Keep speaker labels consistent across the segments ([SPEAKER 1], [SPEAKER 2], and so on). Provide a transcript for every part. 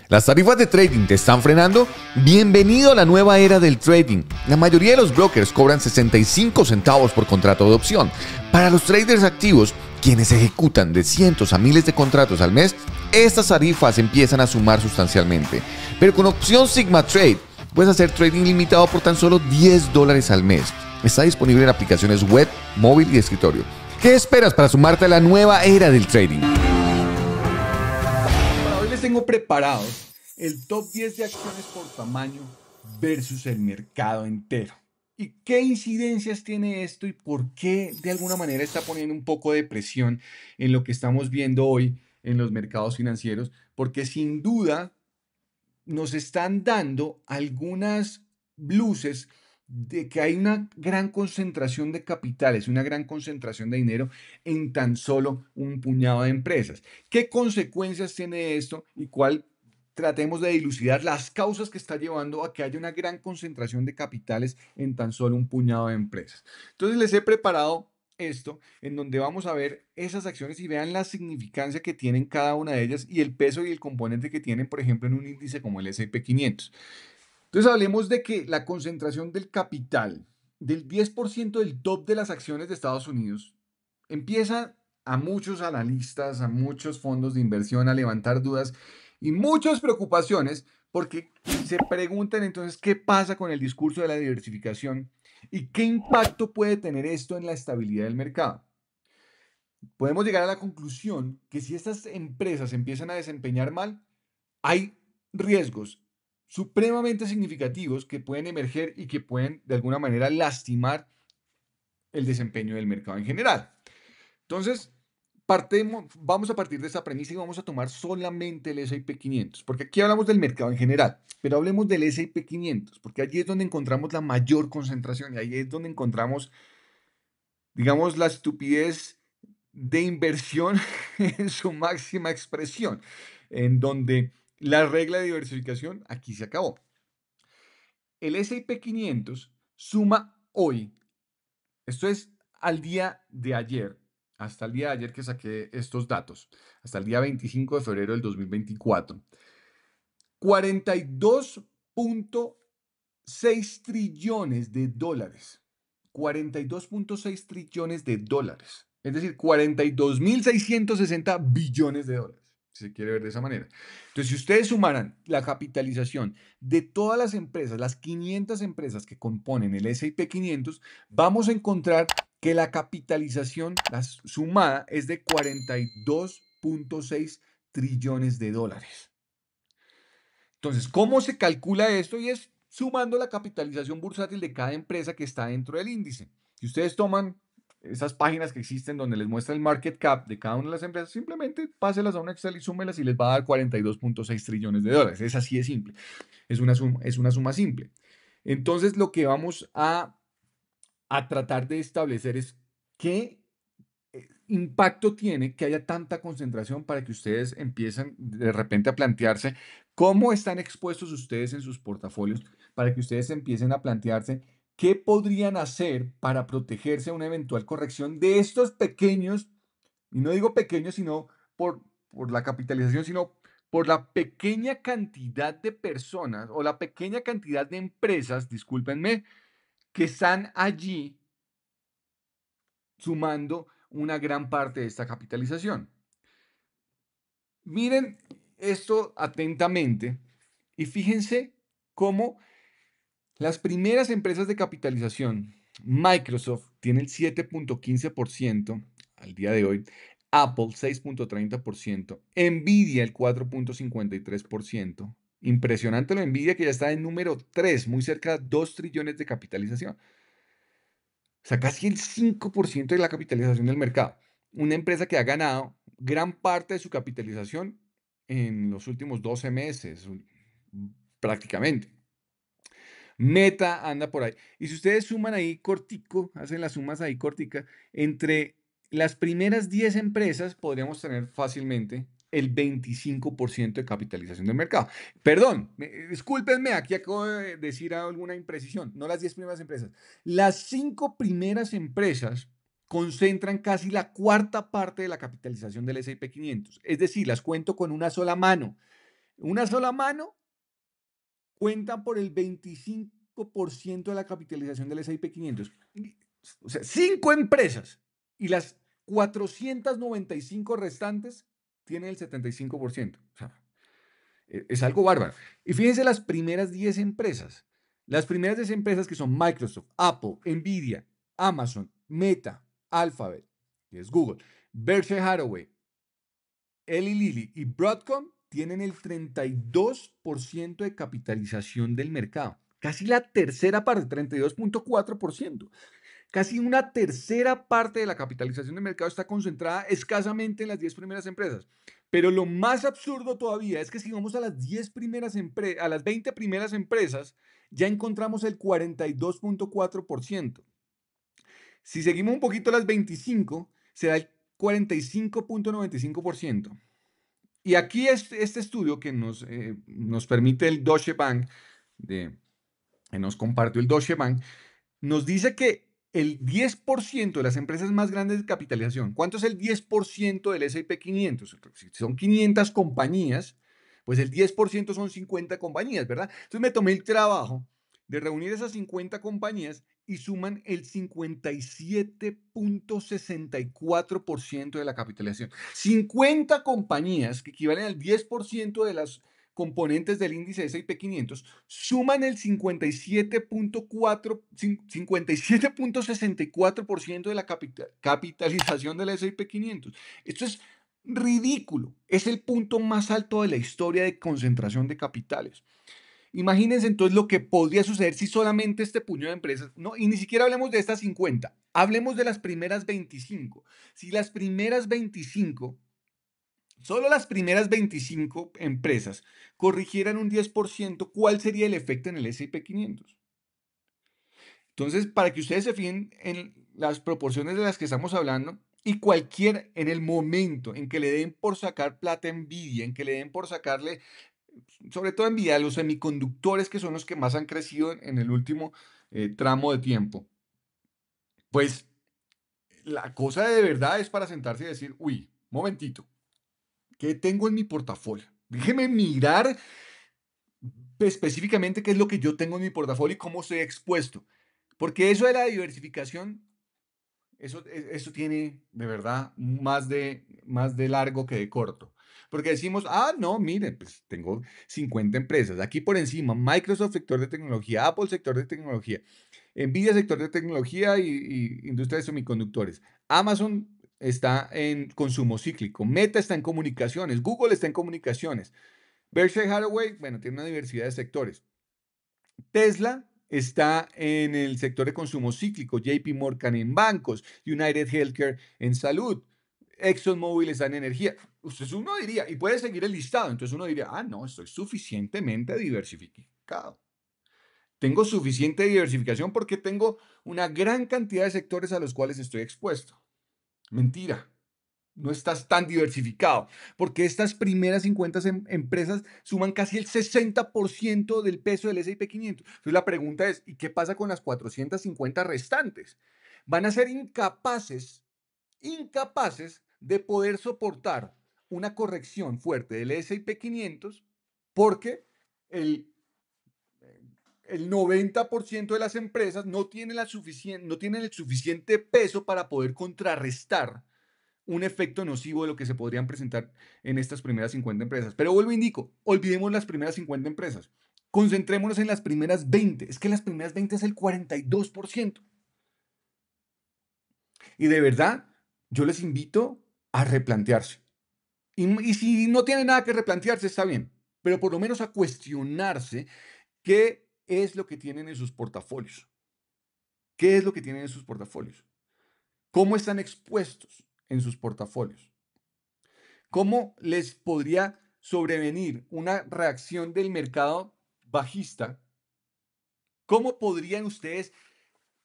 [SPEAKER 1] ¿Las tarifas de trading te están frenando? Bienvenido a la nueva era del trading. La mayoría de los brokers cobran 65 centavos por contrato de opción. Para los traders activos, quienes ejecutan de cientos a miles de contratos al mes, estas tarifas empiezan a sumar sustancialmente. Pero con opción Sigma Trade, puedes hacer trading limitado por tan solo $10 al mes. Está disponible en aplicaciones web, móvil y de escritorio. ¿Qué esperas para sumarte a la nueva era del trading?
[SPEAKER 2] Hoy les tengo preparados el top 10 de acciones por tamaño versus el mercado entero. ¿Y qué incidencias tiene esto y por qué de alguna manera está poniendo un poco de presión en lo que estamos viendo hoy en los mercados financieros? Porque sin duda nos están dando algunas luces de que hay una gran concentración de capitales, una gran concentración de dinero en tan solo un puñado de empresas. ¿Qué consecuencias tiene esto y cuál? Tratemos de dilucidar las causas que está llevando a que haya una gran concentración de capitales en tan solo un puñado de empresas. Entonces les he preparado esto en donde vamos a ver esas acciones y vean la significancia que tienen cada una de ellas y el peso y el componente que tienen, por ejemplo, en un índice como el S&P 500. Entonces hablemos de que la concentración del capital del 10% del top de las acciones de Estados Unidos empieza a muchos analistas, a muchos fondos de inversión a levantar dudas y muchas preocupaciones porque se preguntan entonces qué pasa con el discurso de la diversificación y qué impacto puede tener esto en la estabilidad del mercado. Podemos llegar a la conclusión que si estas empresas empiezan a desempeñar mal, hay riesgos supremamente significativos que pueden emerger y que pueden de alguna manera lastimar el desempeño del mercado en general. Entonces, vamos a partir de esa premisa y vamos a tomar solamente el S&P 500, porque aquí hablamos del mercado en general, pero hablemos del S&P 500, porque allí es donde encontramos la mayor concentración y ahí es donde encontramos, digamos, la estupidez de inversión en su máxima expresión, en donde la regla de diversificación aquí se acabó. El S&P 500 suma hoy, esto es al día de ayer, hasta el día de ayer que saqué estos datos, hasta el día 25 de febrero del 2024, 42.6 trillones de dólares. 42.6 trillones de dólares. Es decir, 42.660 billones de dólares, si se quiere ver de esa manera. Entonces, si ustedes sumaran la capitalización de todas las empresas, las 500 empresas que componen el S&P 500, vamos a encontrar que la capitalización, la sumada, es de 42.6 trillones de dólares. Entonces, ¿cómo se calcula esto? Y es sumando la capitalización bursátil de cada empresa que está dentro del índice. Si ustedes toman esas páginas que existen donde les muestra el market cap de cada una de las empresas, simplemente páselas a un Excel y súmelas y les va a dar 42.6 trillones de dólares. Es así de simple. Es una suma simple. Entonces, lo que vamos a tratar de establecer es qué impacto tiene que haya tanta concentración para que ustedes empiecen de repente a plantearse cómo están expuestos ustedes en sus portafolios, para que ustedes empiecen a plantearse qué podrían hacer para protegerse a una eventual corrección de estos pequeños, y no digo pequeños, sino por la capitalización, sino por la pequeña cantidad de personas o la pequeña cantidad de empresas, discúlpenme, que están allí sumando una gran parte de esta capitalización. Miren esto atentamente y fíjense cómo las primeras empresas de capitalización, Microsoft tiene el 7.15% al día de hoy, Apple 6.30%, Nvidia el 4.53%. Impresionante lo Nvidia que ya está en número 3, muy cerca de 2 trillones de capitalización. O sea, casi el 5% de la capitalización del mercado. Una empresa que ha ganado gran parte de su capitalización en los últimos 12 meses, prácticamente. Meta anda por ahí. Y si ustedes suman ahí cortico, hacen las sumas ahí corticas, entre las primeras 10 empresas podríamos tener fácilmente el 25% de capitalización del mercado. Perdón, discúlpenme, aquí acabo de decir alguna imprecisión, no las 10 primeras empresas. Las 5 primeras empresas concentran casi la cuarta parte de la capitalización del S&P 500. Es decir, las cuento con una sola mano. Una sola mano cuentan por el 25% de la capitalización del S&P 500. O sea, 5 empresas y las 495 restantes tienen el 75%. O sea, es algo bárbaro. Y fíjense las primeras 10 empresas. Las primeras 10 empresas que son Microsoft, Apple, Nvidia, Amazon, Meta, Alphabet, que es Google, Berkshire Hathaway, Eli Lilly y Broadcom tienen el 32% de capitalización del mercado. Casi la tercera parte, 32.4%. Casi una tercera parte de la capitalización del mercado está concentrada escasamente en las 10 primeras empresas. Pero lo más absurdo todavía es que si vamos a las 10 primeras a las 20 primeras empresas, ya encontramos el 42.4%. Si seguimos un poquito las 25, se da el 45.95%. Y aquí este estudio que nos permite el Deutsche Bank, que nos compartió el Deutsche Bank, nos dice que el 10% de las empresas más grandes de capitalización, ¿cuánto es el 10% del S&P 500? Si son 500 compañías, pues el 10% son 50 compañías, ¿verdad? Entonces me tomé el trabajo de reunir esas 50 compañías y suman el 57.64% de la capitalización. 50 compañías que equivalen al 10% de las componentes del índice S&P 500 suman el 57.64% de la capitalización del S&P 500. Esto es ridículo. Es el punto más alto de la historia de concentración de capitales. Imagínense entonces lo que podría suceder si solamente este puño de empresas, no, y ni siquiera hablemos de estas 50, hablemos de las primeras 25. Si las primeras 25, solo las primeras 25 empresas corrigieran un 10%, ¿cuál sería el efecto en el S&P 500? Entonces, para que ustedes se fijen en las proporciones de las que estamos hablando, y en el momento en que le den por sacar plata a Nvidia, en que le den por sacarle, sobre todo a Nvidia, a los semiconductores que son los que más han crecido en el último tramo de tiempo, pues la cosa de verdad es para sentarse y decir, uy, momentito, ¿qué tengo en mi portafolio? Déjeme mirar específicamente qué es lo que yo tengo en mi portafolio y cómo estoy expuesto. Porque eso de la diversificación, eso tiene de verdad más de largo que de corto. Porque decimos, ah, no, mire, pues tengo 50 empresas. Aquí por encima, Microsoft, sector de tecnología, Apple, sector de tecnología, Nvidia, sector de tecnología y industria de semiconductores. Amazon está en consumo cíclico. Meta está en comunicaciones. Google está en comunicaciones. Berkshire Hathaway, bueno, tiene una diversidad de sectores. Tesla está en el sector de consumo cíclico, JP Morgan en bancos, United Healthcare en salud, ExxonMobil está en energía. Uno diría, y puede seguir el listado, entonces uno diría, ah, no, estoy suficientemente diversificado. Tengo suficiente diversificación porque tengo una gran cantidad de sectores a los cuales estoy expuesto. Mentira. No estás tan diversificado, porque estas primeras 50 empresas suman casi el 60% del peso del S&P 500. Entonces la pregunta es, ¿y qué pasa con las 450 restantes? Van a ser incapaces de poder soportar una corrección fuerte del S&P 500 porque el, el 90% de las empresas no tienen, no tienen el suficiente peso para poder contrarrestar un efecto nocivo de lo que se podrían presentar en estas primeras 50 empresas. Pero vuelvo e indico, olvidemos las primeras 50 empresas. Concentrémonos en las primeras 20. Es que las primeras 20 es el 42%. Y de verdad, yo les invito a replantearse. Y si no tienen nada que replantearse, está bien. Pero por lo menos a cuestionarse qué es lo que tienen en sus portafolios. ¿Qué es lo que tienen en sus portafolios? ¿Cómo están expuestos en sus portafolios? ¿Cómo les podría sobrevenir una reacción del mercado bajista? ¿Cómo podrían ustedes,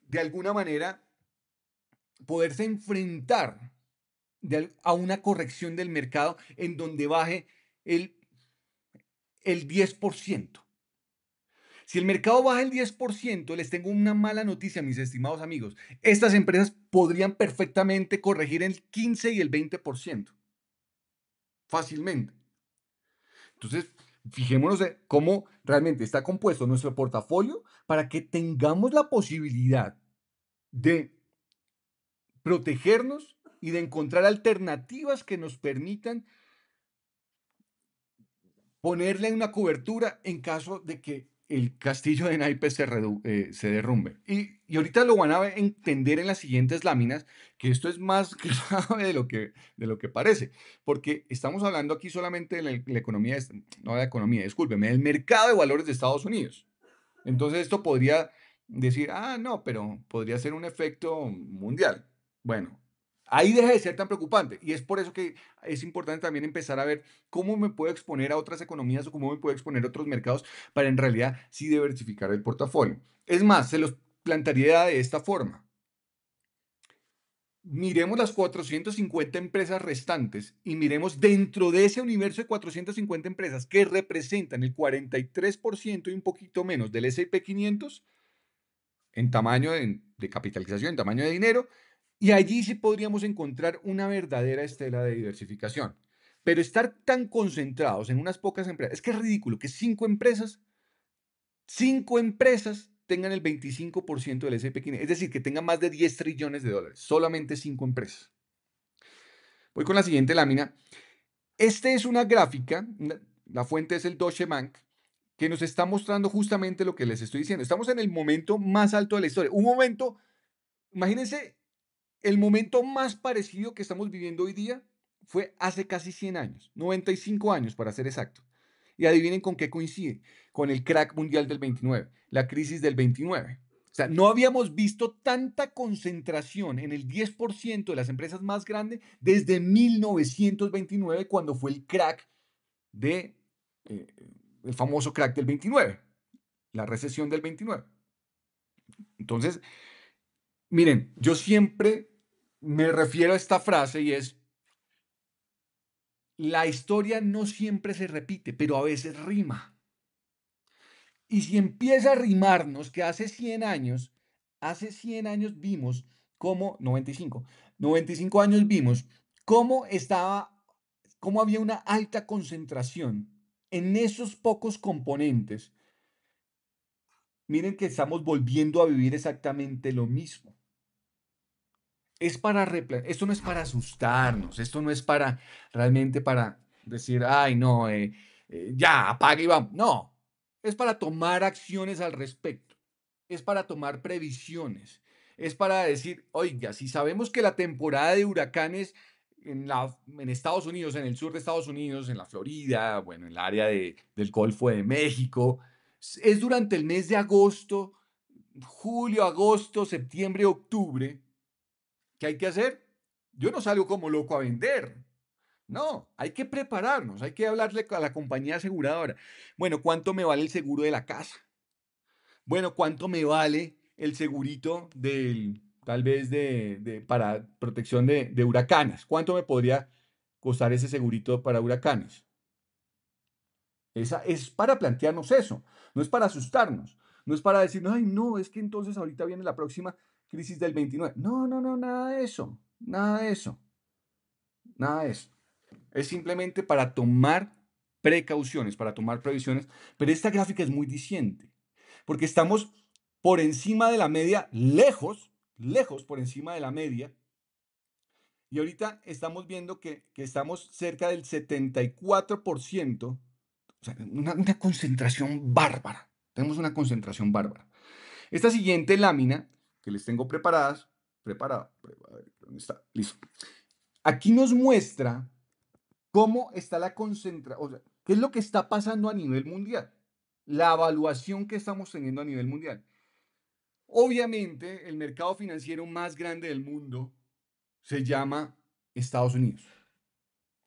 [SPEAKER 2] de alguna manera, poderse enfrentar a una corrección del mercado en donde baje el, el 10%? Si el mercado baja el 10%, les tengo una mala noticia, mis estimados amigos. Estas empresas podrían perfectamente corregir el 15 y el 20%. Fácilmente. Entonces, Fijémonos en cómo realmente está compuesto nuestro portafolio para que tengamos la posibilidad de protegernos y de encontrar alternativas que nos permitan ponerle una cobertura en caso de que el castillo de naipes se derrumbe. Y ahorita lo van a entender en las siguientes láminas, que esto es más grave de lo que parece, porque estamos hablando aquí solamente de la economía, no de la economía, discúlpeme, del mercado de valores de Estados Unidos. Entonces esto podría decir, ah, no, pero podría ser un efecto mundial. Bueno, ahí deja de ser tan preocupante y es por eso que es importante también empezar a ver cómo me puedo exponer a otras economías o cómo me puedo exponer a otros mercados para en realidad sí diversificar el portafolio. Es más, se los plantearía de esta forma. Miremos las 450 empresas restantes y miremos dentro de ese universo de 450 empresas que representan el 43% y un poquito menos del S&P 500 en tamaño de capitalización, en tamaño de dinero, y allí sí podríamos encontrar una verdadera estela de diversificación. Pero estar tan concentrados en unas pocas empresas, es que es ridículo que cinco empresas tengan el 25% del S&P 500, es decir, que tengan más de 10 trillones de dólares, solamente cinco empresas. Voy con la siguiente lámina. Esta es una gráfica, la fuente es el Deutsche Bank, que nos está mostrando justamente lo que les estoy diciendo. Estamos en el momento más alto de la historia. Un momento, imagínense, el momento más parecido que estamos viviendo hoy día fue hace casi 100 años, 95 años para ser exacto. Y adivinen con qué coincide, con el crack mundial del 29, la crisis del 29. O sea, no habíamos visto tanta concentración en el 10% de las empresas más grandes desde 1929, cuando fue el crack de, eh, el famoso crack del 29, la recesión del 29. Entonces, miren, yo siempre me refiero a esta frase y es, la historia no siempre se repite, pero a veces rima. Y si empieza a rimarnos que hace 100 años vimos cómo, 95 años vimos cómo cómo había una alta concentración en esos pocos componentes. Miren que estamos volviendo a vivir exactamente lo mismo. Esto no es para asustarnos, esto no es para realmente para decir, ay, no, ya, apague y vamos. No, es para tomar acciones al respecto, es para tomar previsiones, es para decir, oiga, si sabemos que la temporada de huracanes en Estados Unidos, en el sur de Estados Unidos, en la Florida, bueno, en el área del Golfo de México, es durante el mes de agosto, julio, agosto, septiembre, octubre. ¿Qué hay que hacer? Yo no salgo como loco a vender. No, hay que prepararnos, hay que hablarle a la compañía aseguradora. Bueno, ¿cuánto me vale el seguro de la casa? Bueno, ¿cuánto me vale el segurito tal vez para protección de huracanes? ¿Cuánto me podría costar ese segurito para huracanes? Esa es para plantearnos eso, no es para asustarnos, no es para decir, ay, no, es que entonces ahorita viene la próxima crisis del 29. No, no, no, nada de eso, nada de eso. Nada de eso. Es simplemente para tomar precauciones, para tomar previsiones. Pero esta gráfica es muy diciente, porque estamos por encima de la media, lejos, lejos por encima de la media. Y ahorita estamos viendo que estamos cerca del 74%, o sea, una concentración bárbara. Tenemos una concentración bárbara. Esta siguiente lámina que les tengo a ver, ¿dónde está? Listo. Aquí nos muestra cómo está la concentración, o sea, qué es lo que está pasando a nivel mundial, la evaluación que estamos teniendo a nivel mundial. Obviamente, el mercado financiero más grande del mundo se llama Estados Unidos.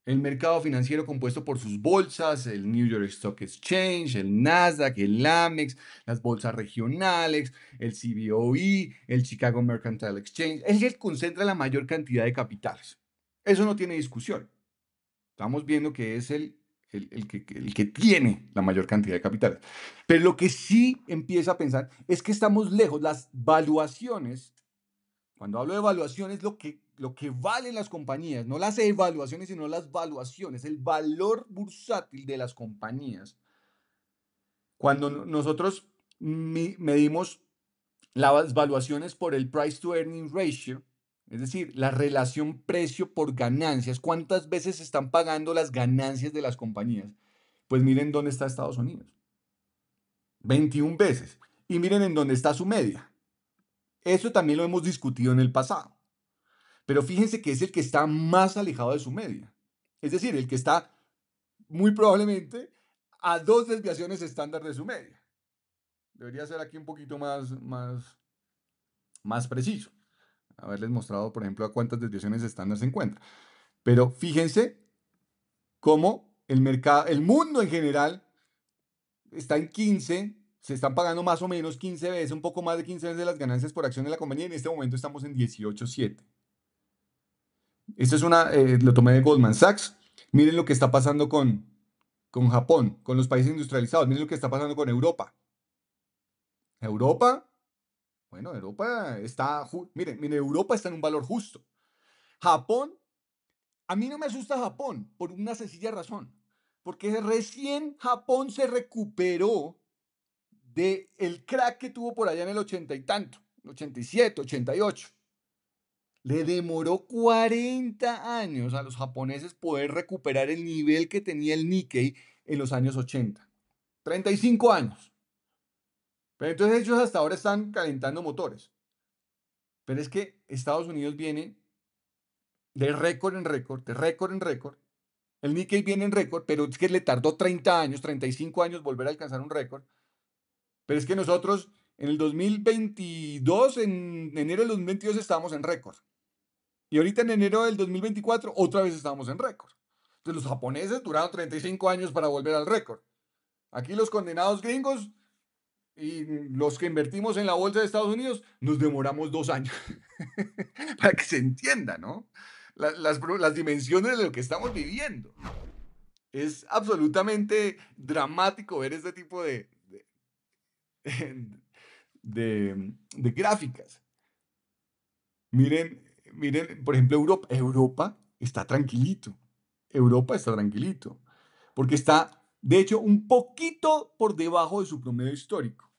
[SPEAKER 2] El mercado financiero compuesto por sus bolsas, el New York Stock Exchange, el Nasdaq, el Amex, las bolsas regionales, el CBOE, el Chicago Mercantile Exchange, es el que concentra la mayor cantidad de capitales. Eso no tiene discusión. Estamos viendo que es el que tiene la mayor cantidad de capitales. Pero lo que sí empieza a pensar es que estamos lejos. Las valuaciones, cuando hablo de valuaciones, lo que valen las compañías, no las evaluaciones, sino las valuaciones, el valor bursátil de las compañías. Cuando nosotros medimos las valuaciones por el price to earning ratio, es decir, la relación precio por ganancias, cuántas veces se están pagando las ganancias de las compañías, pues miren dónde está Estados Unidos. 21 veces. Y miren en dónde está su media. Eso también lo hemos discutido en el pasado. Pero fíjense que es el que está más alejado de su media. Es decir, el que está muy probablemente a 2 desviaciones estándar de su media. Debería ser aquí un poquito más preciso. Haberles mostrado, por ejemplo, a cuántas desviaciones estándar se encuentra. Pero fíjense cómo el mercado, el mundo en general está en 15, se están pagando más o menos 15 veces, un poco más de 15 veces las ganancias por acción de la compañía. En este momento estamos en 18.7. Esto es lo tomé de Goldman Sachs. Miren lo que está pasando con Japón, con los países industrializados. Miren lo que está pasando con Europa. Europa, bueno, Europa está, miren, Europa está en un valor justo. Japón, a mí no me asusta Japón por una sencilla razón. Porque recién Japón se recuperó del crack que tuvo por allá en el 80 y tanto, 87, 88. Le demoró 40 años a los japoneses poder recuperar el nivel que tenía el Nikkei en los años 80. 35 años. Pero entonces ellos hasta ahora están calentando motores. Pero es que Estados Unidos viene de récord en récord, de récord en récord. El Nikkei viene en récord, pero es que le tardó 30 años, 35 años volver a alcanzar un récord. Pero es que nosotros en el 2022, en enero del 2022, estábamos en récord. Y ahorita en enero del 2024, otra vez estábamos en récord. Entonces los japoneses duraron 35 años para volver al récord. Aquí los condenados gringos y los que invertimos en la bolsa de Estados Unidos nos demoramos 2 años. Para que se entienda, ¿no? Las dimensiones de lo que estamos viviendo. Es absolutamente dramático ver este tipo de gráficas. Miren, por ejemplo, Europa. Europa está tranquilito. Europa está tranquilito. Porque está, de hecho, un poquito por debajo de su promedio histórico.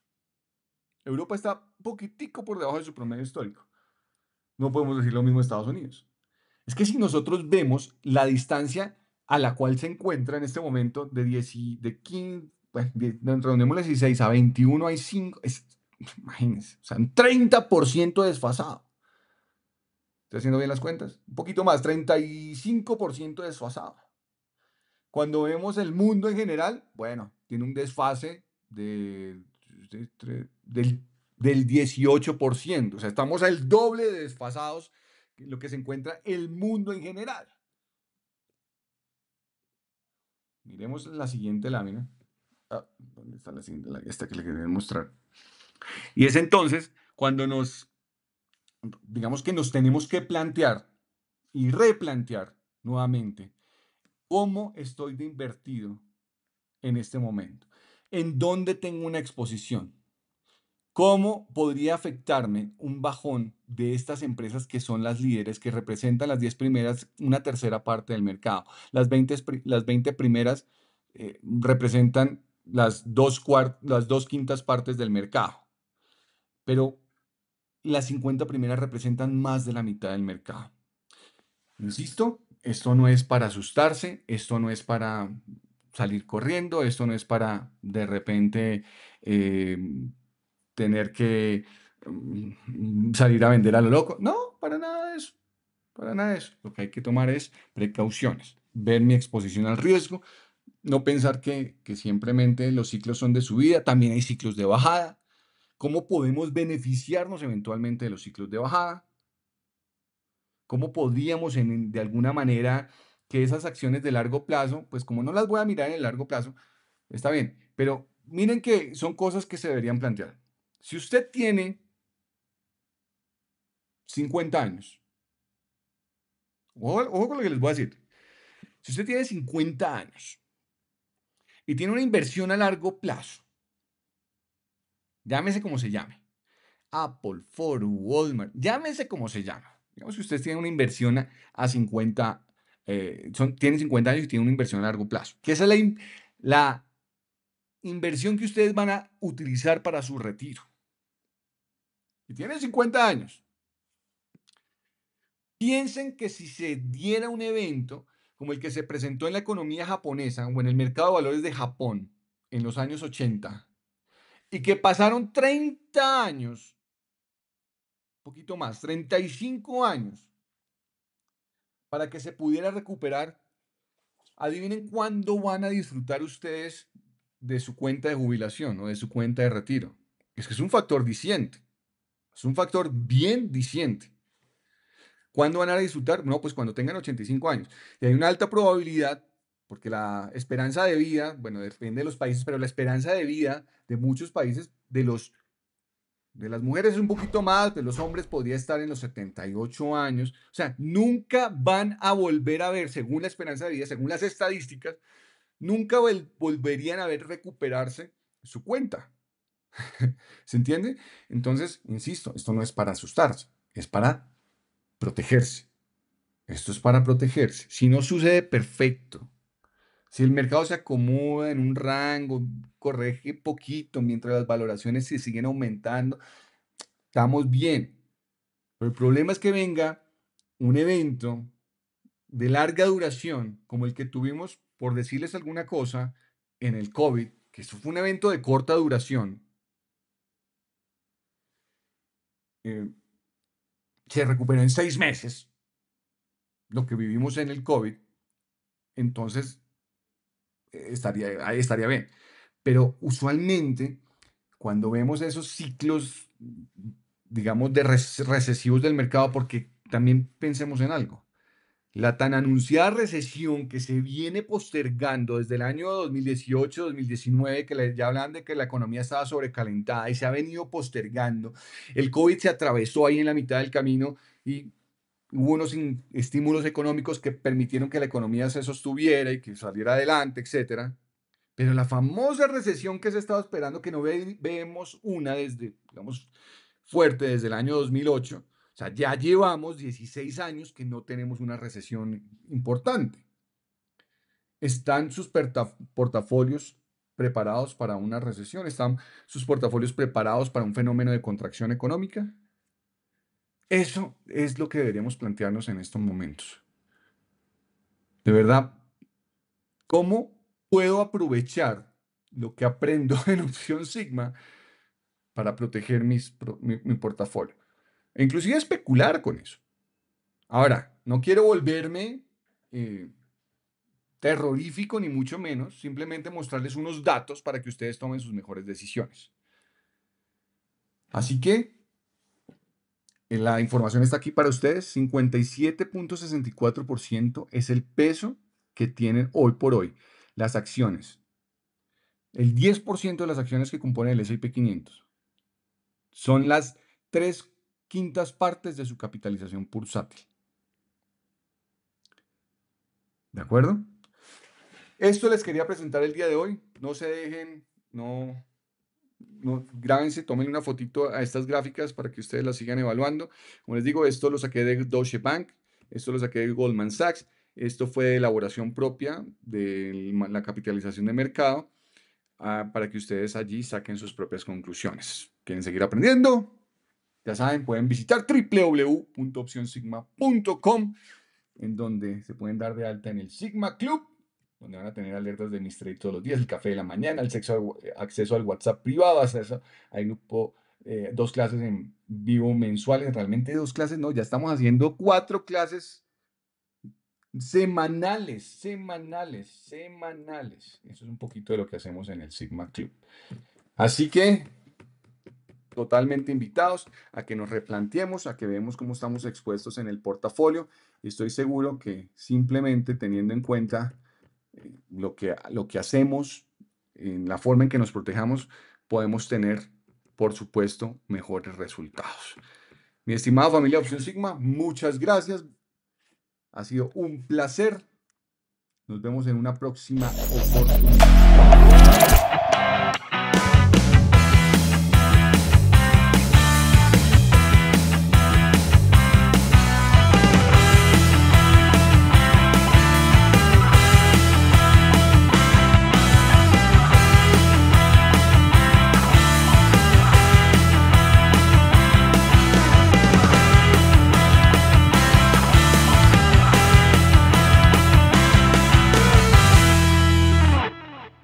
[SPEAKER 2] Europa está un poquitico por debajo de su promedio histórico. No podemos decir lo mismo de Estados Unidos. Es que si nosotros vemos la distancia a la cual se encuentra en este momento de 15, bueno, redondeémosle 16 a 21 hay 5, imagínense, o sea, un 30% desfasado. ¿Estoy haciendo bien las cuentas? Un poquito más, 35% desfasado. Cuando vemos el mundo en general, bueno, tiene un desfase del 18%. O sea, estamos al doble de desfasados en lo que se encuentra el mundo en general. Miremos la siguiente lámina. ¿Dónde está la siguiente lámina? Esta que le quería mostrar. Y es entonces cuando digamos que nos tenemos que plantear y replantear nuevamente cómo estoy de invertido en este momento, en dónde tengo una exposición, cómo podría afectarme un bajón de estas empresas que son las líderes, que representan las 10 primeras, una tercera parte del mercado. Las 20 primeras representan las dos quintas partes del mercado, pero las 50 primeras representan más de la mitad del mercado. Insisto, esto no es para asustarse, esto no es para salir corriendo, esto no es para de repente tener que salir a vender a lo loco. No, para nada de eso. Para nada de eso. Lo que hay que tomar es precauciones, ver mi exposición al riesgo, no pensar que simplemente los ciclos son de subida, también hay ciclos de bajada. ¿Cómo podemos beneficiarnos eventualmente de los ciclos de bajada? ¿Cómo podríamos de alguna manera que esas acciones de largo plazo, pues como no las voy a mirar en el largo plazo, está bien, pero miren que son cosas que se deberían plantear. Si usted tiene 50 años, ojo con lo que les voy a decir, si usted tiene 50 años y tiene una inversión a largo plazo, llámese como se llame, Apple, Ford, Walmart, llámese como se llama. Digamos que usted tiene una inversión a 50, tiene 50 años y tiene una inversión a largo plazo. ¿Qué es la inversión que ustedes van a utilizar para su retiro. Si tienen 50 años, piensen que si se diera un evento como el que se presentó en la economía japonesa o en el mercado de valores de Japón en los años 80 y que pasaron 30 años, un poquito más, 35 años, para que se pudiera recuperar, adivinen cuándo van a disfrutar ustedes de su cuenta de jubilación o de su cuenta de retiro. Es que es un factor diciente, es un factor bien diciente. ¿Cuándo van a disfrutar? No, pues cuando tengan 85 años. Y hay una alta probabilidad, porque la esperanza de vida, bueno, depende de los países, pero la esperanza de vida de muchos países, de las mujeres es un poquito más, de los hombres podría estar en los 78 años. O sea, nunca van a volver a ver, según la esperanza de vida, según las estadísticas, nunca volverían a ver recuperarse su cuenta. ¿Se entiende? Entonces, insisto, esto no es para asustarse, es para protegerse. Esto es para protegerse. Si no sucede, perfecto. Si el mercado se acomoda en un rango, corrige poquito mientras las valoraciones se siguen aumentando, estamos bien. Pero el problema es que venga un evento de larga duración, como el que tuvimos, por decirles alguna cosa, en el COVID, que eso fue un evento de corta duración. Se recuperó en 6 meses lo que vivimos en el COVID, entonces ahí estaría bien. Pero usualmente, cuando vemos esos ciclos, digamos, de recesivos del mercado, porque también pensemos en algo, la tan anunciada recesión que se viene postergando desde el año 2018, 2019, que ya hablan de que la economía estaba sobrecalentada y se ha venido postergando. El COVID se atravesó ahí en la mitad del camino y hubo unos estímulos económicos que permitieron que la economía se sostuviera y que saliera adelante, etcétera. Pero la famosa recesión que se estaba esperando, que no vemos una desde, digamos, fuerte desde el año 2008, o sea, ya llevamos 16 años que no tenemos una recesión importante. ¿Están sus portafolios preparados para una recesión? ¿Están sus portafolios preparados para un fenómeno de contracción económica? Eso es lo que deberíamos plantearnos en estos momentos. De verdad, ¿cómo puedo aprovechar lo que aprendo en Opción Sigma para proteger mi portafolio? E inclusive especular con eso. Ahora, no quiero volverme terrorífico ni mucho menos, simplemente mostrarles unos datos para que ustedes tomen sus mejores decisiones. Así que la información está aquí para ustedes. 57.64% es el peso que tienen hoy por hoy las acciones. El 10% de las acciones que componen el S&P 500 son las 3/5 partes de su capitalización bursátil. ¿De acuerdo? Esto les quería presentar el día de hoy. No se dejen, grábense, tomen una fotito a estas gráficas para que ustedes las sigan evaluando. Como les digo, esto lo saqué de Deutsche Bank, esto lo saqué de Goldman Sachs, esto fue de elaboración propia de la capitalización de mercado, para que ustedes allí saquen sus propias conclusiones. ¿Quieren seguir aprendiendo? Ya saben, pueden visitar www.opcionsigma.com, en donde se pueden dar de alta en el Sigma Club, donde van a tener alertas de mis trades todos los días, el café de la mañana, acceso al WhatsApp privado, acceso al grupo, 2 clases en vivo mensuales, realmente 2 clases, no, ya estamos haciendo 4 clases semanales. Eso es un poquito de lo que hacemos en el Sigma Club. Así que totalmente invitados a que nos replanteemos, a que veamos cómo estamos expuestos en el portafolio. Y estoy seguro que simplemente teniendo en cuenta lo que hacemos, en la forma en que nos protejamos, podemos tener, por supuesto, mejores resultados. Mi estimada familia Opción Sigma, muchas gracias. Ha sido un placer. Nos vemos en una próxima oportunidad.